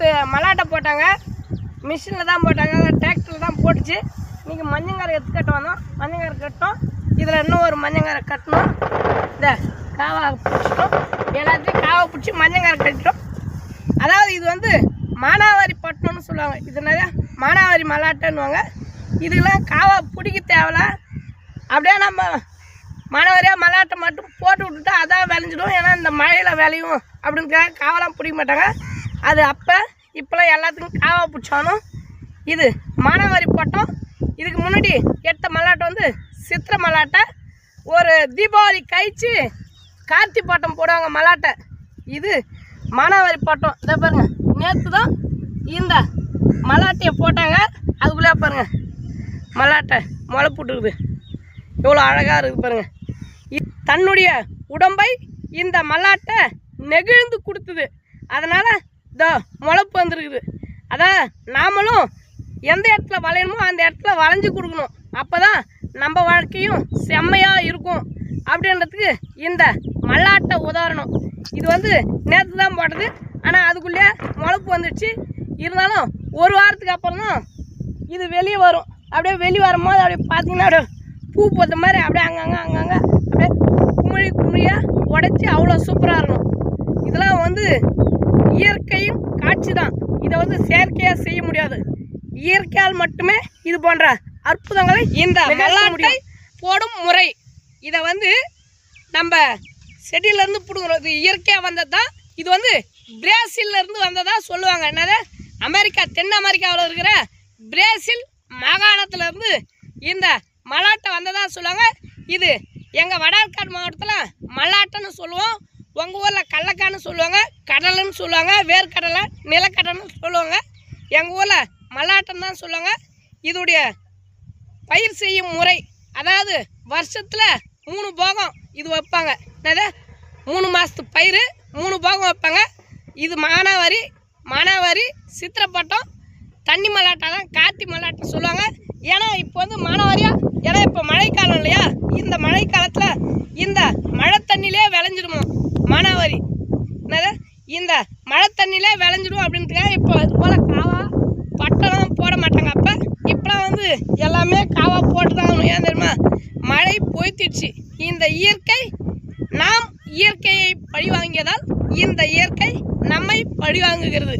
நேற்று மலாட்டை போட்டாங்க, மிஷினில் தான் போட்டாங்க, டிராக்டரில் தான் போட்டுச்சு. இன்றைக்கி மஞ்சங்காரை எடுத்து கட்ட வந்தோம். மஞ்சங்காரை கட்டோம். இதில் இன்னும் ஒரு மஞ்சங்காரை கட்டணும். இந்த காவா பிடிச்சிட்டோம். எல்லாத்தையும் காவை பிடிச்சி மஞ்சங்காரை கட்டிட்டோம். அதாவது இது வந்து மானாவாரி பட்டணும்னு சொல்லுவாங்க. இது நிறையா மானாவாரி மலாட்டைன்னுவாங்க. இதுக்கெல்லாம் காவா பிடிக்க தேவையில்ல. அப்படியே நம்ம மானாவாரியாக மலாட்டை மட்டும் போட்டு விட்டுட்டா அதான் விளைஞ்சிடும். ஏன்னா இந்த மழையில் விளையும் அப்படின்றக்காக காவெல்லாம் பிடிக்க மாட்டாங்க. அது அப்போ இப்போலாம் எல்லாத்துக்கும் காவா பிடிச்சாலும் இது மானாவாரி பட்டம். இதுக்கு முன்னாடி எடுத்த மலாட்டை வந்து சித்திரை மலாட்டை. ஒரு தீபாவளி கழிச்சு கார்த்தி பட்டம் போடுவாங்க மலாட்டை. இது மானாவாரி பட்டம். இதை பாருங்கள், நேற்று தான் இந்த மலாட்டையை போட்டாங்க. அதுக்குள்ளே பாருங்கள் மலாட்டை முளை போட்டுருக்குது. எவ்வளோ அழகாக இருக்குது பாருங்கள். தன்னுடைய உடம்பை இந்த மலாட்டை நெகிழ்ந்து கொடுத்துது. அதனால் இந்த முளைப்பு வந்துருக்குது. அதான் நாமளும் எந்த இடத்துல வளையணுமோ அந்த இடத்துல வளைஞ்சி கொடுக்கணும். அப்போ தான் நம்ம வாழ்க்கையும் செம்மையாக இருக்கும் அப்படின்றதுக்கு இந்த மல்லாட்டை உதாரணம். இது வந்து நேற்று தான் போட்டது. ஆனால் அதுக்குள்ளே முளைப்பு வந்துடுச்சு. இருந்தாலும் ஒரு வாரத்துக்கு அப்புறம் தான் இது வெளியே வரும். அப்படியே வெளியே வரும்போது அப்படியே பார்த்தீங்கன்னா அப்படியே பூ போட்ட மாதிரி அப்படியே அங்கங்கே அப்படியே குமிழியாக உடைச்சி அவ்வளோ சூப்பராக இருக்கும். இதெல்லாம் வந்து இயற்கையும் காட்சி தான். இதை வந்து செயற்கையாக செய்ய முடியாது. இயற்கையால் மட்டுமே இது போன்ற அற்புதங்களை இந்த மல்லாட்டை போடும் முறை. இதை வந்து நம்ம செடியிலேருந்து பிடுங்குறோம். இது இயற்கையாக வந்தது தான். இது வந்து பிரேசிலேருந்து வந்ததாக சொல்லுவாங்க. என்னது, அமெரிக்கா, தென் அமெரிக்காவில் இருக்கிற பிரேசில் மாகாணத்திலேருந்து இந்த மல்லாட்டை வந்ததாக சொல்லுவாங்க. இது எங்கள் வடார்காடு மாவட்டத்தில் மல்லாட்டைன்னு சொல்லுவோம். உங்கள் ஊரில் கடலக்கான்னு சொல்லுவாங்க, கடலைன்னு சொல்லுவாங்க, வேர்க்கடலை, நிலக்கடலைன்னு சொல்லுவாங்க. எங்கள் ஊரில் மல்லாட்டைன்னு தான் சொல்லுவாங்க. இதோடைய பயிர் செய்யும் முறை, அதாவது வருஷத்தில் 3 போகம் இது வைப்பாங்க. என்னது, 3 மாதத்து பயிர் 3 போகம் வைப்பாங்க. இது மானாவாரி சித்திரப்பட்டம் தண்ணி மல்லாட்டை தான் கார்த்தி மல்லாட்டை சொல்லுவாங்க. ஏன்னா இப்போ வந்து மானாவாரியாக, ஏன்னா இப்போ மழைக்காலம் இல்லையா, இந்த மழைக்காலத்தில் இந்த மழை தண்ணியிலே விளைஞ்சிடுமா மானாவாரி. என்னது, இந்த மழை தண்ணியிலே விளைஞ்சிடும் அப்படின்றதுக்காக இப்போ அது போல் காவா பட்டம்லாம் போட மாட்டாங்க. இப்போலாம் வந்து எல்லாமே காவா போட்டு தான். ஏன் தெரியுமா, மழை பொய்த்திடுச்சு. இந்த இயற்கை, நாம் இயற்கையை பழி வாங்கியதால் இந்த இயற்கை நம்மை பழி வாங்குகிறது.